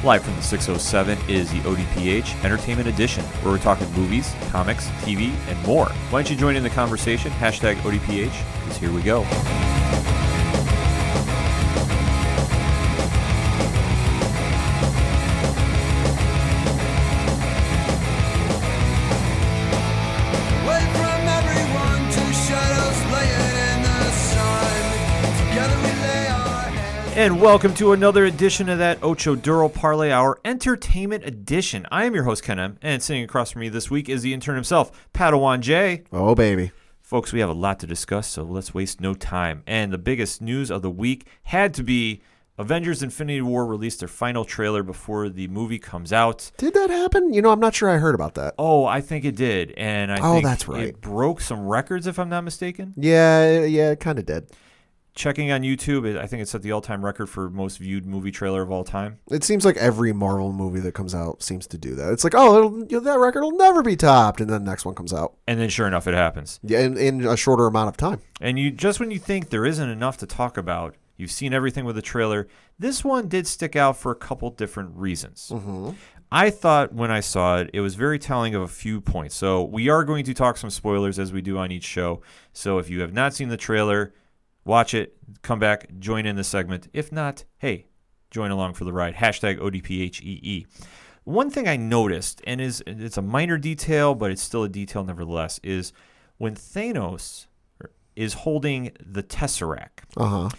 Live from the 607 is the ODPH Entertainment Edition, where we're talking movies, comics, TV, and more. Why don't you join in the conversation? Hashtag ODPH, because here we go. And welcome to another edition of that Ocho Duro Parlay Hour Entertainment Edition. I am your host, Ken M., and sitting across from me this week is the intern himself, Padawan J. Oh, baby. Folks, we have a lot to discuss, so let's waste no time. And the biggest news of the week had to be Avengers Infinity War released their final trailer before the movie comes out. Did that happen? I'm not sure I heard about that. Oh, I think it did. And I think that's right. It broke some records, if I'm not mistaken. Yeah, it kind of did. Checking on YouTube, I think it set the all-time record for most viewed movie trailer of all time. It seems like every Marvel movie that comes out seems to do that. It's like, that record will never be topped, and then the next one comes out. And then sure enough, it happens. Yeah, in a shorter amount of time. And just when you think there isn't enough to talk about, you've seen everything with the trailer, this one did stick out for a couple different reasons. Mm-hmm. I thought when I saw it, it was very telling of a few points. So we are going to talk some spoilers as we do on each show. So if you have not seen the trailer, watch it, come back, join in the segment. If not, hey, join along for the ride. Hashtag ODPHEE. One thing I noticed, and it's a minor detail, but it's still a detail nevertheless, is when Thanos is holding the Tesseract,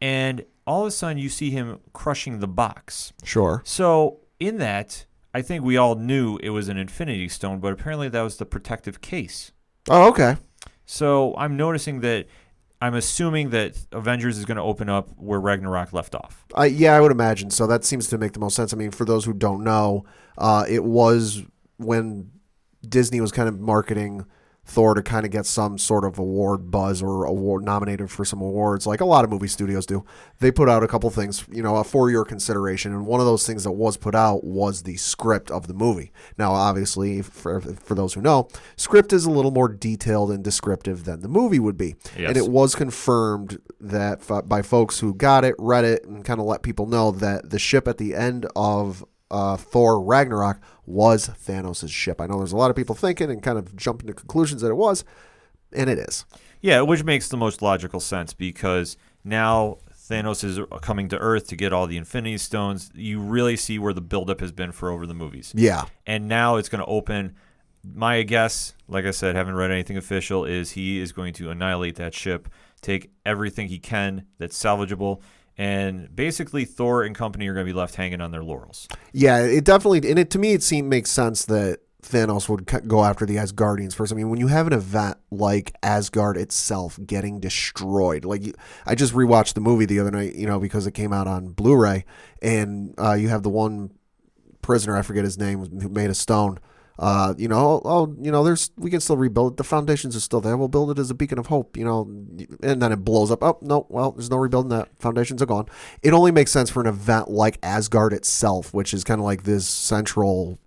and all of a sudden you see him crushing the box. Sure. So in that, I think we all knew it was an Infinity Stone, but apparently that was the protective case. Oh, okay. So I'm assuming that Avengers is going to open up where Ragnarok left off. Yeah, I would imagine so. That seems to make the most sense. I mean, for those who don't know, it was when Disney was kind of marketing Thor to kind of get some sort of award buzz or award nominated for some awards, like a lot of movie studios do. They put out a couple things, for your consideration, and one of those things that was put out was the script of the movie. Now, obviously, for those who know, script is a little more detailed and descriptive than the movie would be. Yes. And it was confirmed that by folks who got it, read it, and kind of let people know that the ship at the end of Thor Ragnarok was Thanos' ship. I know there's a lot of people thinking and kind of jumping to conclusions that it was, and it is. Yeah, which makes the most logical sense because now Thanos is coming to Earth to get all the Infinity Stones. You really see where the buildup has been for over the movies. Yeah. And now it's going to open. My guess, like I said, haven't read anything official, is he is going to annihilate that ship, take everything he can that's salvageable, and basically Thor and company are going to be left hanging on their laurels. Yeah, it definitely, and to me it makes sense that Thanos would go after the Asgardians first. I mean, when you have an event like Asgard itself getting destroyed, I just rewatched the movie the other night, because it came out on Blu-ray, and you have the one prisoner, I forget his name, who made a stone. We can still rebuild it. The foundations are still there. We'll build it as a beacon of hope, and then it blows up. Oh, no, well, there's no rebuilding that. Foundations are gone. It only makes sense for an event like Asgard itself, which is kind of like this central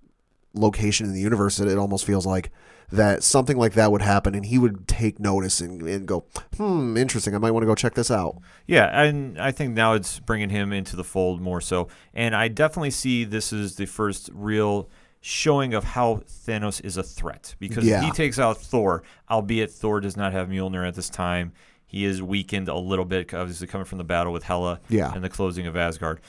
location in the universe that it almost feels like that something like that would happen, and he would take notice and go, interesting, I might want to go check this out. Yeah, and I think now it's bringing him into the fold more so. And I definitely see this is the first real showing of how Thanos is a threat because he takes out Thor, albeit Thor does not have Mjolnir at this time. He is weakened a little bit, obviously coming from the battle with Hela and the closing of Asgard.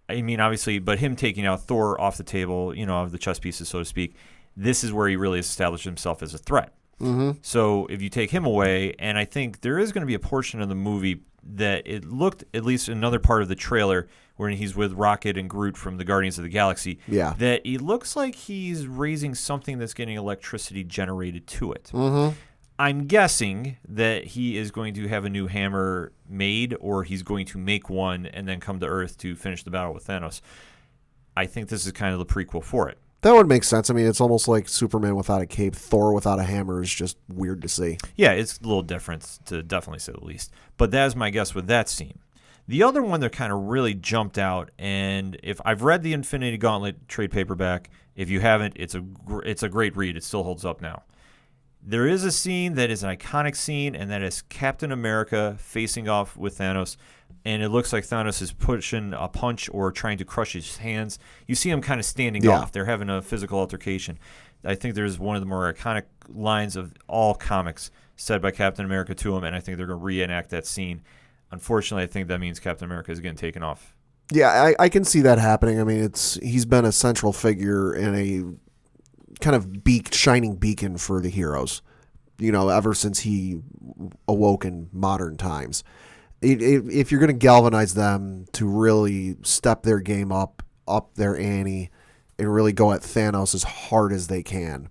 I mean, obviously, but him taking out Thor off the table, of the chess pieces, so to speak, this is where he really has established himself as a threat. Mm-hmm. So if you take him away, and I think there is going to be a portion of the movie that it looked, at least another part of the trailer, when he's with Rocket and Groot from the Guardians of the Galaxy, that it looks like he's raising something that's getting electricity generated to it. Mm-hmm. I'm guessing that he is going to have a new hammer made, or he's going to make one and then come to Earth to finish the battle with Thanos. I think this is kind of the prequel for it. That would make sense. I mean, it's almost like Superman without a cape. Thor without a hammer is just weird to see. Yeah, it's a little different, to definitely say the least. But that is my guess with that scene. The other one that kind of really jumped out, and if I've read the Infinity Gauntlet trade paperback, if you haven't, it's a great read. It still holds up now. There is a scene that is an iconic scene, and that is Captain America facing off with Thanos. And it looks like Thanos is pushing a punch or trying to crush his hands. You see him kind of standing off. They're having a physical altercation. I think there's one of the more iconic lines of all comics said by Captain America to him, and I think they're going to reenact that scene. Unfortunately, I think that means Captain America is getting taken off. Yeah, I can see that happening. I mean, he's been a central figure in a kind of shining beacon for the heroes, ever since he awoke in modern times. If you're going to galvanize them to really step their game up their ante, and really go at Thanos as hard as they can,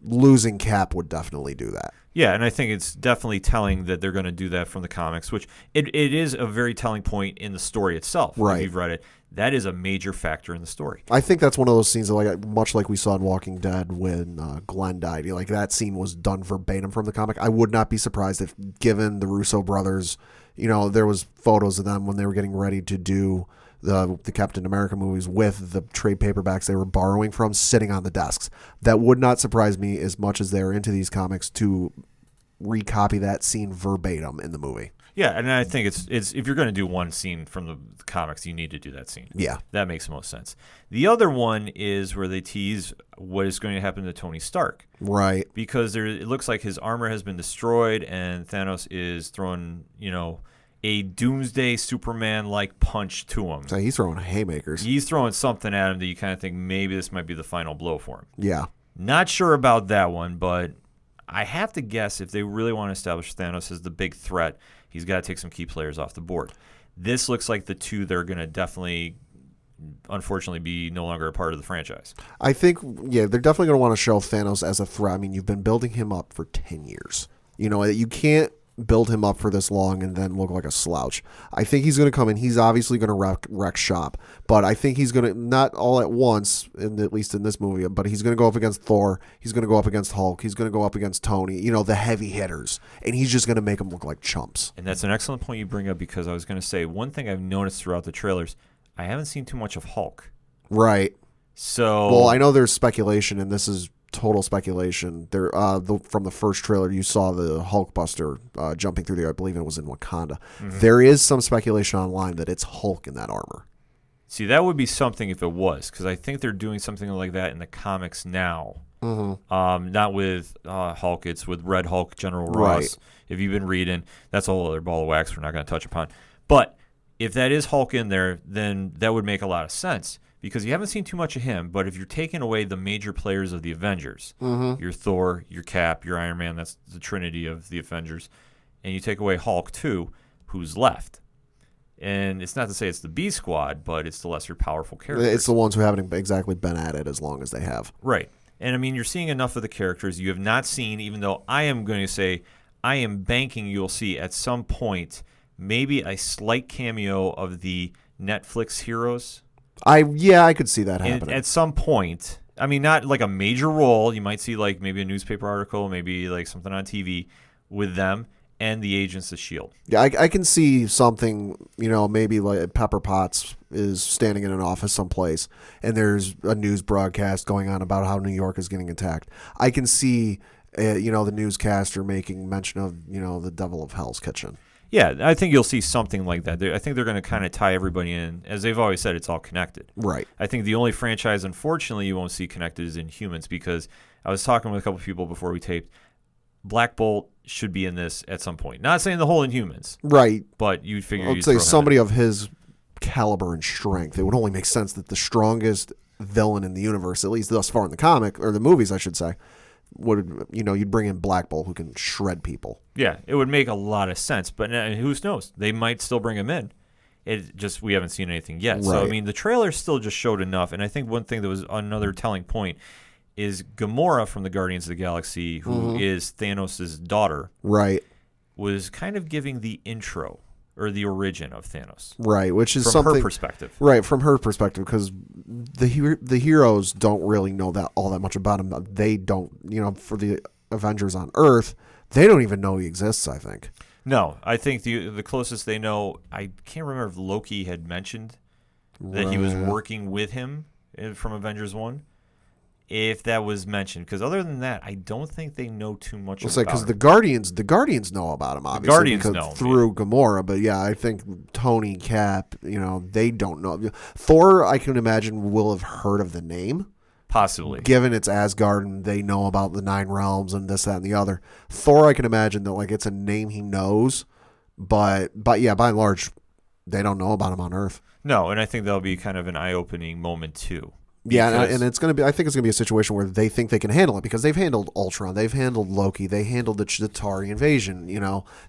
losing Cap would definitely do that. Yeah, and I think it's definitely telling that they're going to do that from the comics, which it is a very telling point in the story itself. Right. If you've read it, that is a major factor in the story. I think that's one of those scenes that, much like we saw in Walking Dead when Glenn died. Like, that scene was done verbatim from the comic. I would not be surprised if, given the Russo brothers, there was photos of them when they were getting ready to do the Captain America movies with the trade paperbacks they were borrowing from sitting on the desks. That would not surprise me as much as they're into these comics to recopy that scene verbatim in the movie. Yeah, and I think it's if you're going to do one scene from the comics, you need to do that scene. Yeah. That makes the most sense. The other one is where they tease what is going to happen to Tony Stark. Right. Because it looks like his armor has been destroyed and Thanos is throwing, a doomsday Superman-like punch to him. So he's throwing haymakers. He's throwing something at him that you kind of think maybe this might be the final blow for him. Yeah. Not sure about that one, but I have to guess if they really want to establish Thanos as the big threat, he's got to take some key players off the board. This looks like the two that are going to definitely, unfortunately, be no longer a part of the franchise. I think, they're definitely going to want to show Thanos as a threat. I mean, you've been building him up for 10 years. You can't build him up for this long and then look like a slouch. I think he's going to come in. He's obviously going to wreck shop, but I think he's going to, not all at once, at least in this movie, but he's going to go up against Thor. He's going to go up against Hulk. He's going to go up against Tony, the heavy hitters, and he's just going to make them look like chumps. And that's an excellent point you bring up, because I was going to say one thing I've noticed throughout the trailers, I haven't seen too much of Hulk. Right. So, well, I know there's speculation, and this is total speculation. There, from the first trailer, you saw the Hulkbuster jumping through there. I believe it was in Wakanda. Mm-hmm. There is some speculation online that it's Hulk in that armor. See, that would be something if it was, because I think they're doing something like that in the comics now. Mm-hmm. Not with Hulk, it's with Red Hulk, General Ross. Right. If you've been reading, that's a whole other ball of wax we're not going to touch upon. But if that is Hulk in there, then that would make a lot of sense, because you haven't seen too much of him. But if you're taking away the major players of the Avengers, your Thor, your Cap, your Iron Man, that's the trinity of the Avengers, and you take away Hulk too, who's left? And it's not to say it's the B Squad, but it's the lesser powerful characters. It's the ones who haven't exactly been at it as long as they have. Right. And I mean, you're seeing enough of the characters you have not seen, even though I am going to say I am banking you'll see at some point maybe a slight cameo of the Netflix heroes. I could see that happening. At some point. I mean, not like a major role. You might see like maybe a newspaper article, maybe like something on TV with them and the agents of S.H.I.E.L.D. Yeah, I can see something, maybe like Pepper Potts is standing in an office someplace and there's a news broadcast going on about how New York is getting attacked. I can see, the newscaster making mention of, the Devil of Hell's Kitchen. Yeah, I think you'll see something like that. I think they're going to kind of tie everybody in. As they've always said, it's all connected. Right. I think the only franchise, unfortunately, you won't see connected is Inhumans, because I was talking with a couple of people before we taped. Black Bolt should be in this at some point. Not saying the whole Inhumans. Right. But you'd figure I'd say somebody of his caliber and strength. It would only make sense that the strongest villain in the universe, at least thus far in the comic, or the movies, I should say, would, you'd bring in Black Bolt, who can shred people. Yeah, it would make a lot of sense, but who knows? They might still bring him in. It just, we haven't seen anything yet. Right. So, I mean, the trailer still just showed enough, and I think one thing that was another telling point is Gamora from the Guardians of the Galaxy, who is Thanos' daughter, right, was kind of giving the intro or the origin of Thanos. Right, which is from something, her perspective. Right, from her perspective, because the heroes don't really know that all that much about him. They don't, for the Avengers on Earth, they don't even know he exists, I think. No, I think the closest they know, I can't remember if Loki had mentioned that he was working with him from Avengers 1. if that was mentioned, because other than that, I don't think they know too much about because him. the Guardians know about him, obviously. Guardians know through Gamora, but yeah, I think Tony, Cap, they don't know. Thor, I can imagine, will have heard of the name. Possibly. Given it's Asgard and they know about the 9 realms and this, that, and the other. Thor, I can imagine that it's a name he knows, but yeah, by and large, they don't know about him on Earth. No, and I think that'll be kind of an eye-opening moment too. Yeah, and it's going to be. I think it's going to be a situation where they think they can handle it because they've handled Ultron, they've handled Loki, they handled the Chitauri invasion.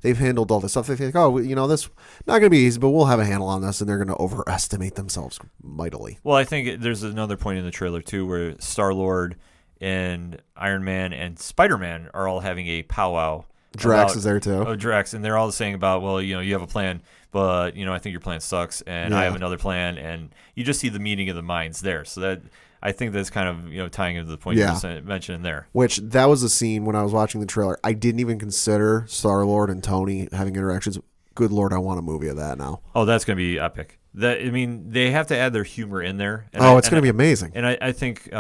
They've handled all this stuff. They think, this not going to be easy, but we'll have a handle on this, and they're going to overestimate themselves mightily. Well, I think there's another point in the trailer too where Star-Lord and Iron Man and Spider-Man are all having a powwow. Drax is there too. Oh, Drax, and they're all saying about, well, you have a plan, but I think your plan sucks, and I have another plan, and you just see the meeting of the minds there. So that I think that's kind of tying into the point you just mentioned there. Which that was a scene when I was watching the trailer. I didn't even consider Star-Lord and Tony having interactions. Good Lord, I want a movie of that now. Oh, that's going to be epic. They have to add their humor in there. And it's going to be amazing. And I think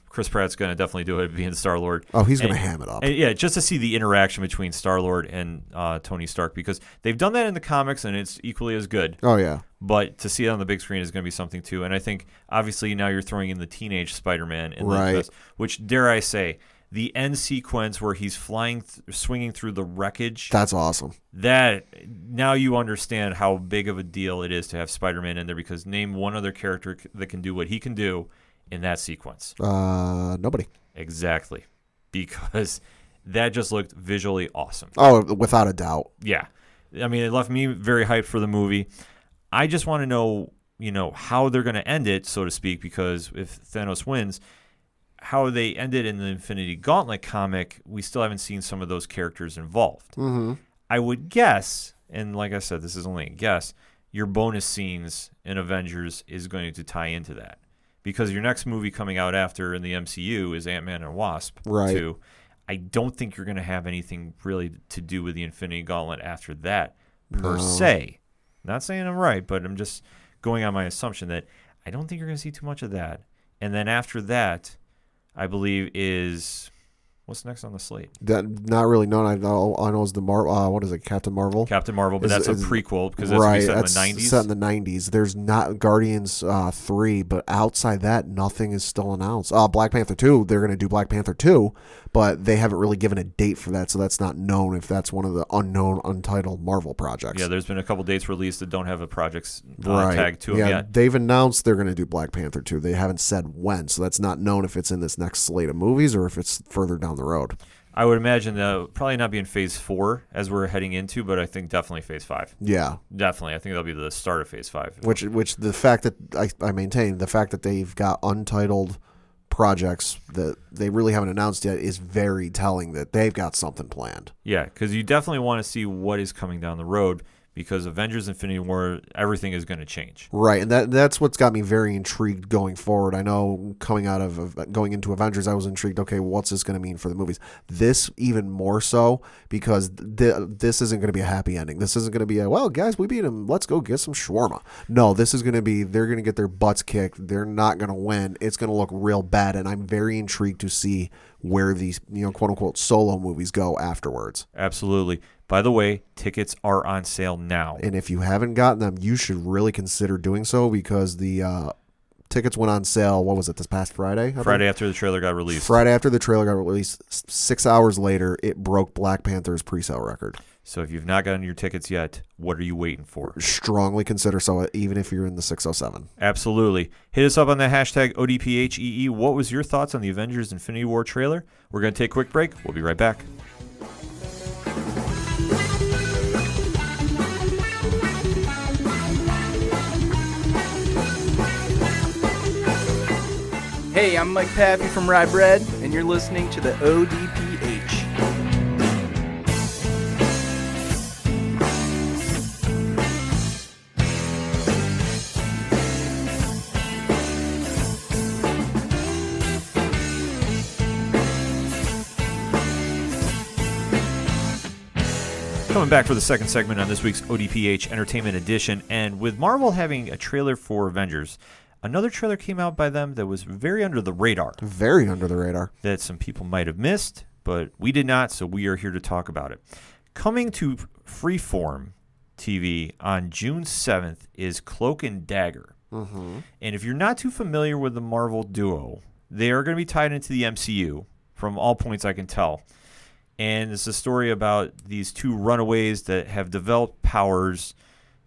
Chris Pratt's going to definitely do it, being Star-Lord. Oh, he's going to ham it up. And yeah, just to see the interaction between Star-Lord and Tony Stark, because they've done that in the comics, and it's equally as good. Oh, yeah. But to see it on the big screen is going to be something, too. And I think, obviously, now you're throwing in the teenage Spider-Man, which, dare I say, the end sequence where he's swinging through the wreckage. That's awesome. That now you understand how big of a deal it is to have Spider-Man in there, because name one other character that can do what he can do in that sequence. Nobody. Exactly. Because that just looked visually awesome. Oh, without a doubt. Yeah. I mean, it left me very hyped for the movie. I just want to know, how they're going to end it, so to speak, because if Thanos wins, how they ended in the Infinity Gauntlet comic, we still haven't seen some of those characters involved. Mm-hmm. I would guess, and like I said, this is only a guess, your bonus scenes in Avengers is going to tie into that. Because your next movie coming out after in the MCU is Ant-Man and Wasp 2. I don't think you're going to have anything really to do with the Infinity Gauntlet after that, per se. Not saying I'm right, but I'm just going on my assumption that I don't think you're going to see too much of that. And then after that, I believe is what's next on the slate? Not really known. I know is the what is it? Captain Marvel. Captain Marvel, but that's a prequel because that's set in the 90s. Set in the 90s. There's not Guardians 3, but outside that, nothing is still announced. Black Panther 2. They're going to do Black Panther 2, but they haven't really given a date for that, so that's not known if that's one of the unknown, untitled Marvel projects. Yeah, there's been a couple dates released that don't have a project's tag to them yet. They've announced they're going to do Black Panther 2. They haven't said when, so that's not known if it's in this next slate of movies or if it's further down the road. I would imagine they'll probably not be in Phase 4 as we're heading into, but I think definitely Phase 5. Yeah. Definitely. I think that'll be the start of Phase 5. Which the fact that I maintain, the fact that they've got untitled projects that they really haven't announced yet is very telling that they've got something planned. Yeah, because you definitely want to see what is coming down the road, because Avengers Infinity War, everything is going to change. Right, and that's what's got me very intrigued going forward. I know going into Avengers, I was intrigued, okay, what's this going to mean for the movies? This even more so, because this isn't going to be a happy ending. This isn't going to be well, guys, we beat them, let's go get some shawarma. No, this is going to be, they're going to get their butts kicked. They're not going to win. It's going to look real bad, and I'm very intrigued to see where these, quote-unquote solo movies go afterwards. Absolutely. By the way, tickets are on sale now. And if you haven't gotten them, you should really consider doing so, because the tickets went on sale, what was it, this past Friday? Friday after the trailer got released. Friday after the trailer got released, 6 hours later, it broke Black Panther's pre-sale record. So if you've not gotten your tickets yet, what are you waiting for? Strongly consider so, even if you're in the 607. Absolutely. Hit us up on the hashtag ODPHEE. What was your thoughts on the Avengers Infinity War trailer? We're going to take a quick break. We'll be right back. Hey, I'm Mike Pappy from Rye Bread, and you're listening to the ODPH. Coming back for the second segment on this week's ODPH Entertainment Edition, and with Marvel having a trailer for Avengers, Another trailer came out by them that was very under the radar, Very under the radar. that some people might have missed, but we did not, so we are here to talk about it. Coming to Freeform TV on June 7th is Cloak and Dagger. Mm-hmm. And if you're not too familiar with the Marvel duo, they are going to be tied into the MCU from all points I can tell. And it's a story about these two runaways that have developed powers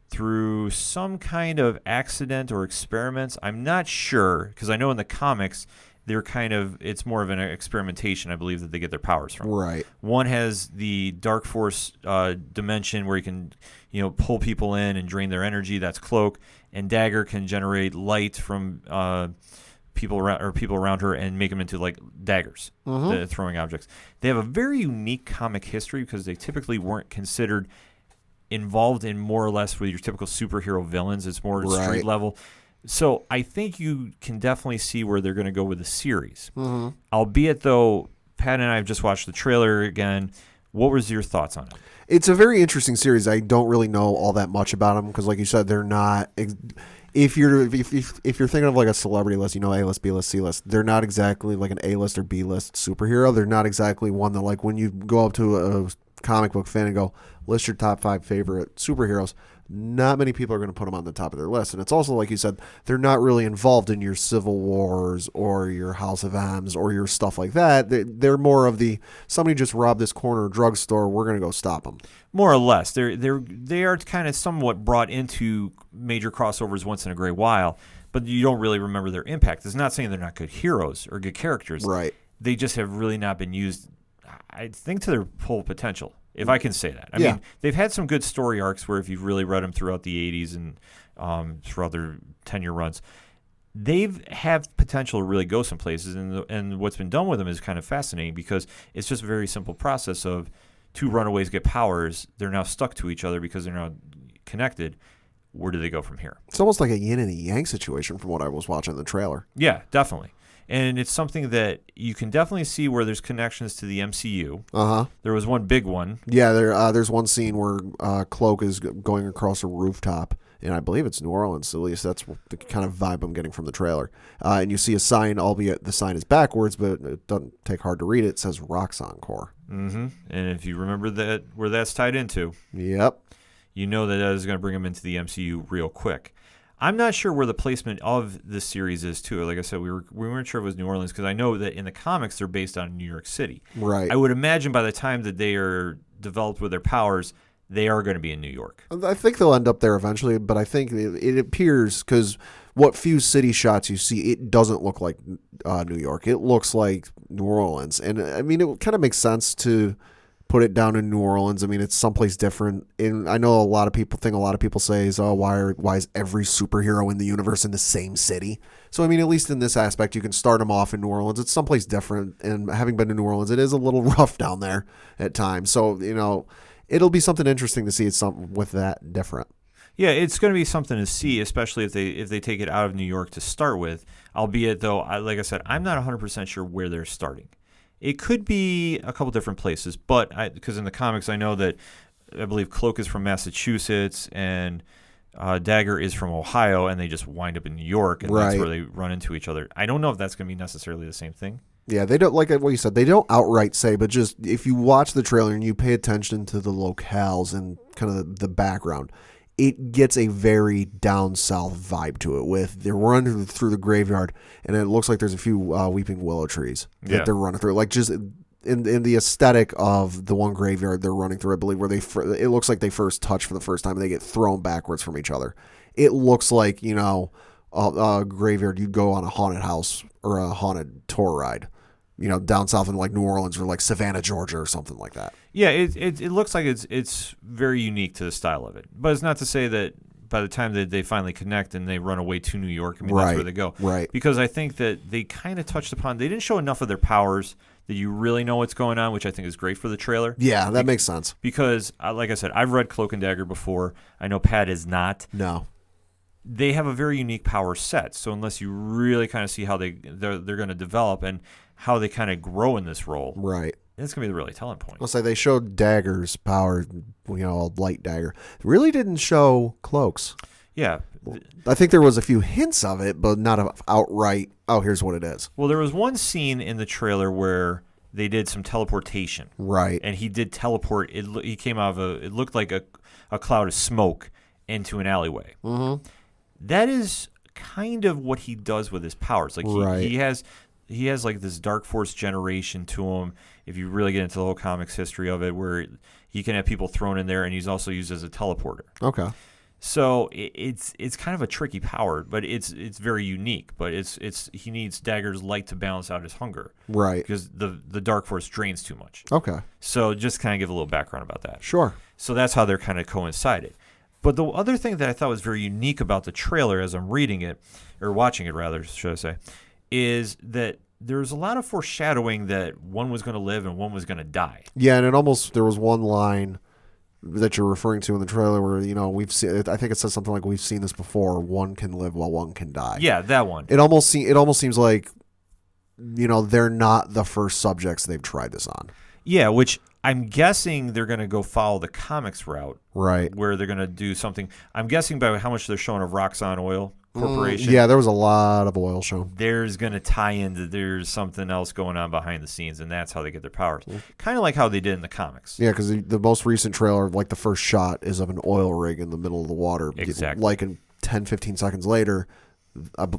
through some kind of accident or experiments. I'm not sure, because I know in the comics, it's more of an experimentation, I believe, that they get their powers from. Right. One has the Dark Force dimension where you can, pull people in and drain their energy. That's Cloak. And Dagger can generate light from people around her and make them into like daggers, the throwing objects. They have a very unique comic history because they typically weren't considered involved in more or less with your typical superhero villains. It's more street level. So I think you can definitely see where they're going to go with the series. Mm-hmm. Albeit, though, Pat and I have just watched the trailer again. What was your thoughts on it? It's a very interesting series. I don't really know all that much about them because, like you said, they're not. If you're thinking of like a celebrity list, A-list, B-list, C-list, they're not exactly like an A-list or B-list superhero. They're not exactly one that, like, when you go up to a comic book fan and go, list your top 5 favorite superheroes, not many people are going to put them on the top of their list. And it's also, like you said, they're not really involved in your Civil Wars or your House of M's or your stuff like that. They're more of the, somebody just robbed this corner drugstore, we're going to go stop them. More or less. They are kind of somewhat brought into major crossovers once in a great while, but you don't really remember their impact. It's not saying they're not good heroes or good characters. Right. They just have really not been used, I think, to their full potential, if I can say that. I mean, they've had some good story arcs where if you've really read them throughout the 80s and throughout their 10-year runs, they've have potential to really go some places. And what's been done with them is kind of fascinating because it's just a very simple process of two runaways get powers. They're now stuck to each other because they're now connected. Where do they go from here? It's almost like a yin and a yang situation from what I was watching in the trailer. Yeah, definitely. And it's something that you can definitely see where there's connections to the MCU. Uh-huh. There was one big one. Yeah, there's one scene where Cloak is going across a rooftop, and I believe it's New Orleans. At least that's the kind of vibe I'm getting from the trailer. And you see a sign, albeit the sign is backwards, but it doesn't take hard to read it. It says Rocks Encore. Mm-hmm. And if you remember that where that's tied into, yep, you know that is going to bring them into the MCU real quick. I'm not sure where the placement of this series is, too. Like I said, we weren't sure if it was New Orleans because I know that in the comics they're based on New York City. Right. I would imagine by the time that they are developed with their powers, they are going to be in New York. I think they'll end up there eventually, but I think it appears because what few city shots you see, it doesn't look like New York. It looks like New Orleans. And, I mean, it kind of makes sense to put it down in New Orleans. I mean, it's someplace different. And I know a lot of people say is, oh, why is every superhero in the universe in the same city? So, I mean, at least in this aspect, you can start them off in New Orleans. It's someplace different. And having been to New Orleans, it is a little rough down there at times. So, it'll be something interesting to see. It's something with that different. Yeah, it's going to be something to see, especially if they take it out of New York to start with. Albeit, though, like I said, I'm not 100% sure where they're starting. It could be a couple different places, but because in the comics I know that I believe Cloak is from Massachusetts and Dagger is from Ohio, and they just wind up in New York, and that's where they run into each other. I don't know if that's going to be necessarily the same thing. Yeah, they don't, like what you said, they don't outright say, but just if you watch the trailer and you pay attention to the locales and kind of the background, it gets a very down south vibe to it. They're running through the graveyard, and it looks like there's a few weeping willow trees that they're running through. Like just in the aesthetic of the one graveyard they're running through, I believe, where it looks like they first touch for the first time and they get thrown backwards from each other. It looks like, a graveyard you'd go on a haunted house or a haunted tour ride, down south in like New Orleans or like Savannah, Georgia or something like that. Yeah, it looks like it's very unique to the style of it. But it's not to say that by the time that they finally connect and they run away to New York, that's where they go. Right. Because I think that they kind of touched upon, they didn't show enough of their powers that you really know what's going on, which I think is great for the trailer. Yeah, that makes sense. Because, like I said, I've read Cloak and Dagger before. I know Pat is not. No. They have a very unique power set. So unless you really kind of see how they're going to develop and how they kind of grow in this role, right, it's going to be the really telling point. I'll say they showed Dagger's power, a light dagger. Really didn't show Cloak's. Yeah. I think there was a few hints of it, but not of outright, oh, here's what it is. Well, there was one scene in the trailer where they did some teleportation. Right. And he did teleport. He came out of it looked like a cloud of smoke into an alleyway. Mm-hmm. That is kind of what he does with his powers. Like he has like this dark force generation to him. If you really get into the whole comics history of it, where he can have people thrown in there, and he's also used as a teleporter. Okay. So it's kind of a tricky power, but it's very unique. But he needs Dagger's light to balance out his hunger. Right. Because the dark force drains too much. Okay. So just kind of give a little background about that. Sure. So that's how they're kind of coincided. But the other thing that I thought was very unique about the trailer as I'm reading it, or watching it rather, should I say, is that there's a lot of foreshadowing that one was going to live and one was going to die. Yeah, and there was one line that you're referring to in the trailer where, we've seen, I think it says something like, we've seen this before, one can live while one can die. Yeah, that one. It almost seems like, they're not the first subjects they've tried this on. Yeah, which I'm guessing they're going to go follow the comics route. Right. Where they're going to do something. I'm guessing by how much they're showing of Roxxon Oil Corporation. Yeah, there was a lot of oil shown. There's going to tie into there's something else going on behind the scenes, and that's how they get their powers. Kind of like how they did in the comics. Yeah, because the most recent trailer, like the first shot, is of an oil rig in the middle of the water. Exactly. Like in 10, 15 seconds later,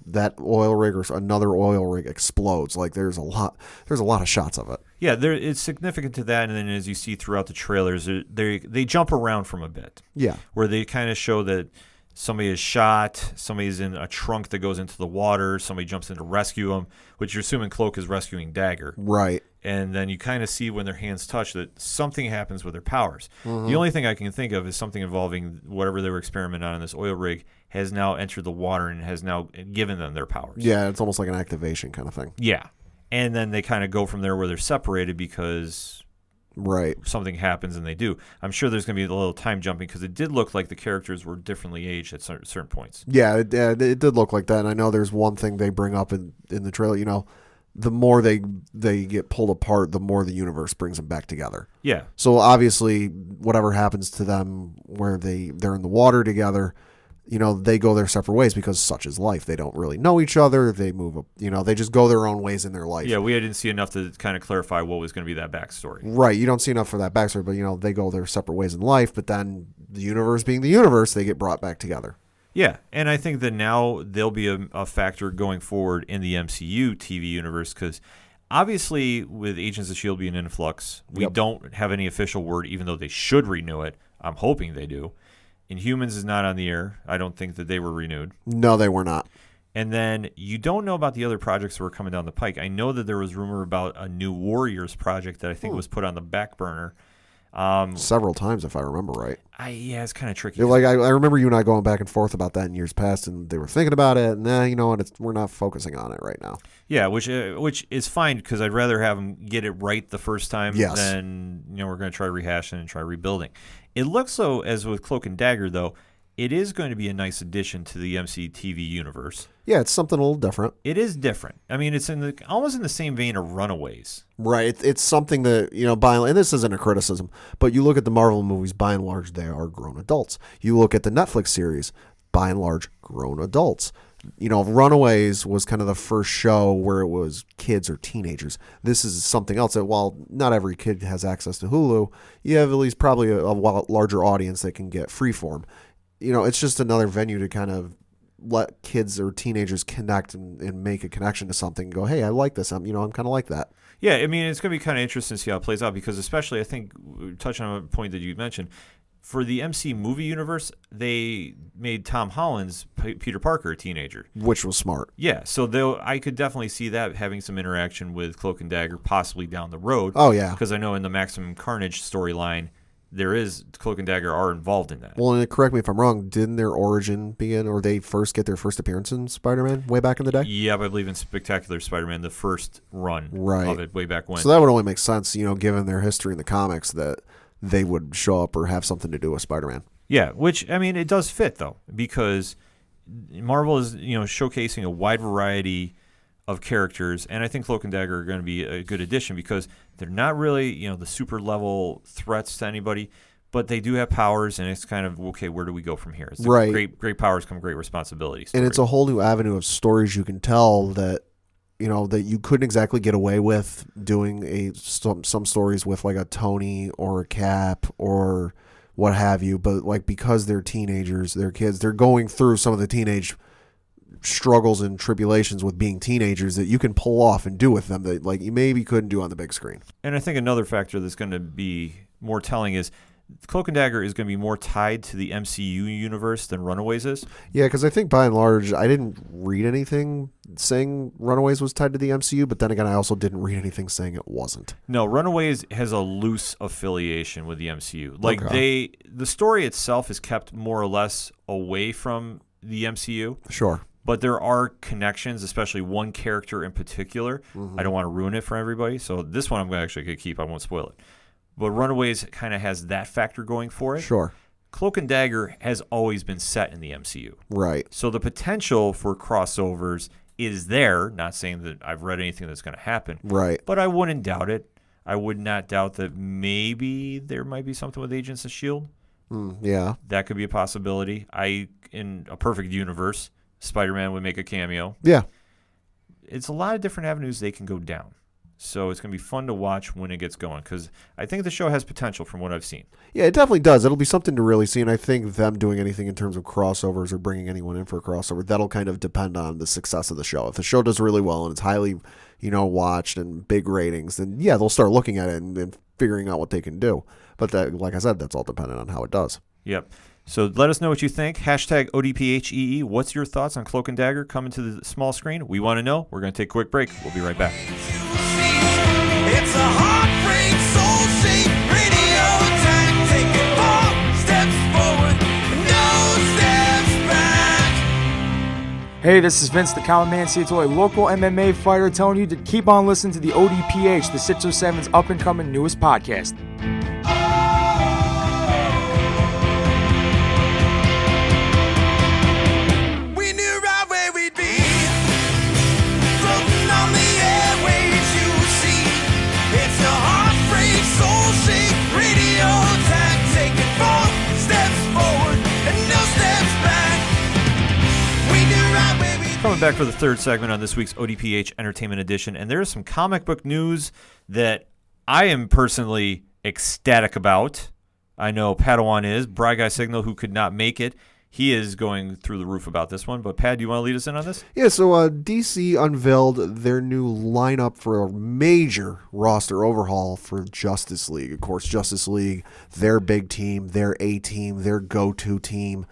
that oil rig or another oil rig explodes. Like there's a lot of shots of it. Yeah, it's significant to that, and then as you see throughout the trailers, they jump around from a bit. Yeah. Where they kind of show that somebody is shot, somebody's in a trunk that goes into the water, somebody jumps in to rescue them, which you're assuming Cloak is rescuing Dagger. Right. And then you kind of see when their hands touch that something happens with their powers. Mm-hmm. The only thing I can think of is something involving whatever they were experimenting on in this oil rig has now entered the water and has now given them their powers. Yeah, it's almost like an activation kind of thing. Yeah. And then they kind of go from there where they're separated because something happens and they do. I'm sure there's going to be a little time jumping because it did look like the characters were differently aged at certain points. Yeah, it did look like that. And I know there's one thing they bring up in the trailer, the more they get pulled apart, the more the universe brings them back together. Yeah. So obviously, whatever happens to them where they're in the water together, they go their separate ways because such is life. They don't really know each other. They move up, they just go their own ways in their life. Yeah, we didn't see enough to kind of clarify what was going to be that backstory. Right. You don't see enough for that backstory, but, they go their separate ways in life. But then the universe being the universe, they get brought back together. Yeah, and I think that now there'll be a factor going forward in the MCU TV universe because obviously with Agents of S.H.I.E.L.D. being in flux, we don't have any official word, even though they should renew it. I'm hoping they do. Inhumans is not on the air. I don't think that they were renewed. No, they were not. And then you don't know about the other projects that were coming down the pike. I know that there was rumor about a new Warriors project that I think was put on the back burner. Several times, if I remember right. Yeah, it's kind of tricky. Like I remember you and I going back and forth about that in years past, and they were thinking about it. And you know what? We're not focusing on it right now. Yeah, which is fine because I'd rather have them get it right the first time than we're going to try rehashing and try rebuilding. It looks so as with Cloak and Dagger though. It is going to be a nice addition to the MCTV universe. Yeah, it's something a little different. It is different. I mean, it's almost in the same vein of Runaways. Right. It's something that, and this isn't a criticism, but you look at the Marvel movies, by and large, they are grown adults. You look at the Netflix series, by and large, grown adults. Runaways was kind of the first show where it was kids or teenagers. This is something else that while not every kid has access to Hulu, you have at least probably a larger audience that can get Freeform. It's just another venue to kind of let kids or teenagers connect and make a connection to something and go, hey, I like this. I'm kind of like that. Yeah, I mean, it's going to be kind of interesting to see how it plays out because especially I think, touching on a point that you mentioned, for the MC movie universe, they made Tom Holland's Peter Parker a teenager. Which was smart. Yeah, so I could definitely see that having some interaction with Cloak and Dagger possibly down the road. Oh, yeah. Because I know in the Maximum Carnage storyline, there is Cloak and Dagger are involved in that. Well, and correct me if I'm wrong, didn't their origin begin or they first get their first appearance in Spider-Man way back in the day? Yeah, I believe in Spectacular Spider-Man, the first run of it way back when. So that would only make sense, given their history in the comics, that they would show up or have something to do with Spider-Man. Yeah, which, I mean, it does fit, though, because Marvel is, showcasing a wide variety of characters, and I think Cloak and Dagger are going to be a good addition because they're not really, the super level threats to anybody, but they do have powers, and it's kind of, okay, where do we go from here? It's Right. Great powers come great responsibilities. And it's a whole new avenue of stories you can tell that, that you couldn't exactly get away with doing some stories with like a Tony or a Cap or what have you. But like, because they're teenagers, they're kids, they're going through some of the teenage struggles and tribulations with being teenagers that you can pull off and do with them that like you maybe couldn't do on the big screen. And I think another factor that's going to be more telling is Cloak and Dagger is going to be more tied to the MCU universe than Runaways is. Yeah, because I think by and large, I didn't read anything saying Runaways was tied to the MCU, but then again, I also didn't read anything saying it wasn't. No, Runaways has a loose affiliation with the MCU. Like Okay. the story itself is kept more or less away from the MCU. Sure. But there are connections, especially one character in particular. Mm-hmm. I don't want to ruin it for everybody, so this one I'm actually going to keep. I won't spoil it. But Runaways kind of has that factor going for it. Sure. Cloak and Dagger has always been set in the MCU. Right. So the potential for crossovers is there. Not saying that I've read anything that's going to happen. Right. But I wouldn't doubt it. I would not doubt that maybe there might be something with Agents of S.H.I.E.L.D. Yeah. That could be a possibility. In a perfect universe, Spider-Man would make a cameo. Yeah. It's a lot of different avenues they can go down. So it's going to be fun to watch when it gets going because I think the show has potential from what I've seen. Yeah, it definitely does. It'll be something to really see, and I think them doing anything in terms of crossovers or bringing anyone in for a crossover, that'll kind of depend on the success of the show. If the show does really well and it's highly, watched and big ratings, then yeah, they'll start looking at it and figuring out what they can do. But that, like I said, that's all dependent on how it does. Yep. So let us know what you think. Hashtag ODPHEE. What's your thoughts on Cloak and Dagger coming to the small screen? We want to know. We're going to take a quick break. We'll be right back. It's a heartbreak, soul-shaped radio attack. Taking 4 steps forward, no steps back. Hey, this is Vince the Common Man Seattle, a local MMA fighter, telling you to keep on listening to the ODPH, the 607's up-and-coming newest podcast. We knew right where we'd be, floating on the airwaves, you see. It's a heartbreak, soul-shaped radio attack. Taking 4 steps forward and no steps back. We knew right where we'd be. Coming back for the third segment on this week's ODPH Entertainment Edition, and there's some comic book news that I am personally ecstatic about. I know Padawan is. Bry Guy Signal, who could not make it, he is going through the roof about this one. But Pat, do you want to lead us in on this? Yeah, so DC unveiled their new lineup for a major roster overhaul for Justice League. Of course, Justice League, their big team, their A-team, their go-to team,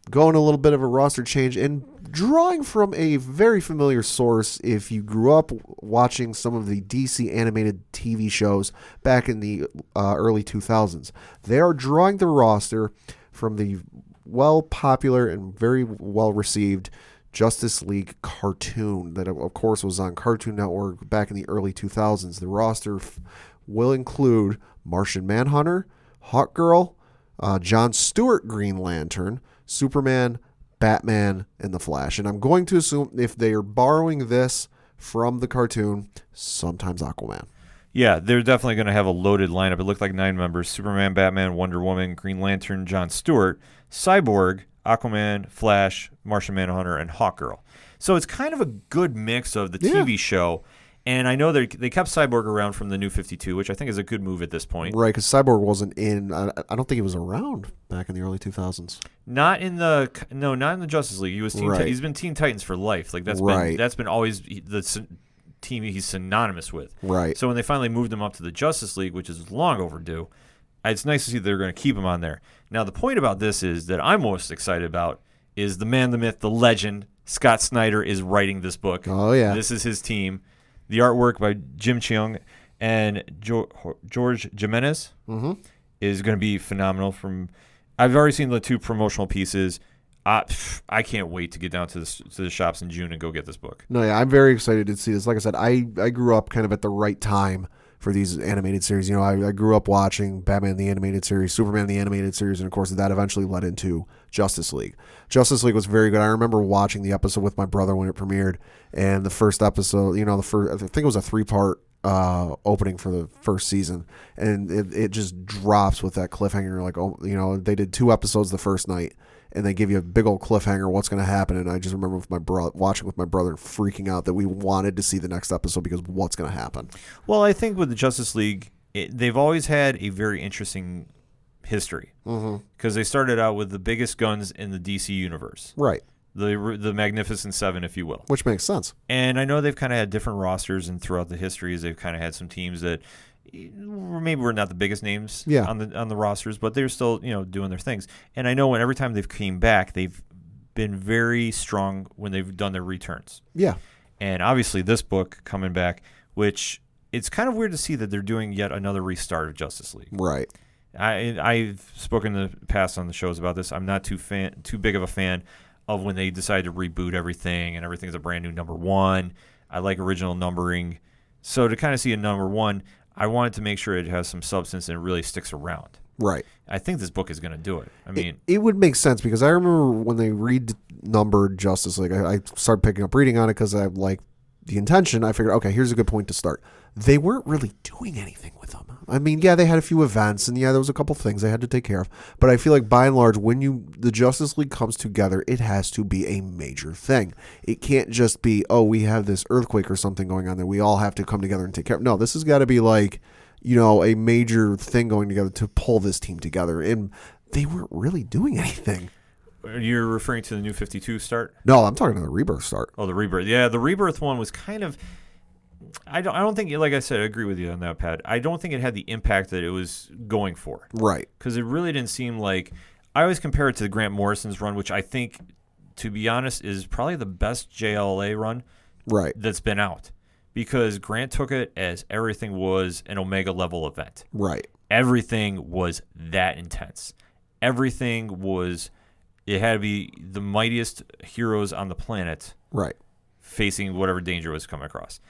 going a little bit of a roster change and drawing from a very familiar source if you grew up watching some of the DC animated TV shows back in the early 2000s. They are drawing the roster from the well-popular and very well-received Justice League cartoon that, of course, was on Cartoon Network back in the early 2000s. The roster will include Martian Manhunter, Hawkgirl, Jon Stewart Green Lantern, Superman, Batman, and The Flash. And I'm going to assume if they are borrowing this from the cartoon, sometimes Aquaman. Yeah, they're definitely going to have a loaded lineup. It looked like 9 members: Superman, Batman, Wonder Woman, Green Lantern, Jon Stewart, Cyborg, Aquaman, Flash, Martian Manhunter, and Hawkgirl. So it's kind of a good mix of the TV show. And I know they kept Cyborg around from the New 52, which I think is a good move at this point. Right, because Cyborg wasn't in, I don't think he was around back in the early 2000s. Not in the Justice League. He was Right. He's been Teen Titans for life. Like that's Right. been always the team he's synonymous with. Right. So when they finally moved him up to the Justice League, which is long overdue, it's nice to see they're going to keep him on there. Now the point about this is that I'm most excited about is the man, the myth, the legend. Scott Snyder is writing this book. Oh, yeah. This is his team. The artwork by Jim Cheung and George Jimenez is going to be phenomenal. I've already seen the 2 promotional pieces. I can't wait to get down to the shops in June and go get this book. No, yeah, I'm very excited to see this. Like I said, I grew up kind of at the right time for these animated series. I grew up watching Batman the Animated Series, Superman the Animated Series, and of course that eventually led into Justice League. Justice League was very good. I remember watching the episode with my brother when it premiered, and the first episode, I think it was a 3-part opening for the first season, and it just drops with that cliffhanger. You're like, oh, they did 2 episodes the first night, and they give you a big old cliffhanger. What's going to happen? And I just remember watching with my brother, freaking out that we wanted to see the next episode because what's going to happen. Well, I think with the Justice League, they've always had a very interesting history because they started out with the biggest guns in the DC universe, right? The Magnificent Seven, if you will, which makes sense. And I know they've kind of had different rosters, and throughout the histories, they've kind of had some teams that maybe were not the biggest names on the rosters, but they're still doing their things. And I know every time they've came back, they've been very strong when they've done their returns. Yeah, and obviously this book coming back, which it's kind of weird to see that they're doing yet another restart of Justice League. Right. I've spoken in the past on the shows about this. I'm not too big of a fan of when they decide to reboot everything and everything's a brand new number 1. I like original numbering. So to kind of see a number 1, I wanted to make sure it has some substance and it really sticks around. Right. I think this book is going to do it. I mean, it would make sense because I remember when they renumbered Justice League, I started picking up reading on it because I like the intention. I figured, okay, here's a good point to start. They weren't really doing anything with them. I mean, yeah, they had a few events, and yeah, there was a couple things they had to take care of. But I feel like by and large, when the Justice League comes together, it has to be a major thing. It can't just be, oh, we have this earthquake or something going on that we all have to come together and take care of. No, this has got to be like, a major thing going together to pull this team together. And they weren't really doing anything. You're referring to the New 52 start? No, I'm talking to the Rebirth start. Oh, the Rebirth. Yeah, the Rebirth one was kind of... I don't think, like I said, I agree with you on that, Pat. I don't think it had the impact that it was going for. Right. Because it really didn't seem like... I always compare it to Grant Morrison's run, which I think, to be honest, is probably the best JLA run that's been out. Because Grant took it as everything was an Omega-level event. Right. Everything was that intense. Everything was... It had to be the mightiest heroes on the planet facing whatever danger was coming across.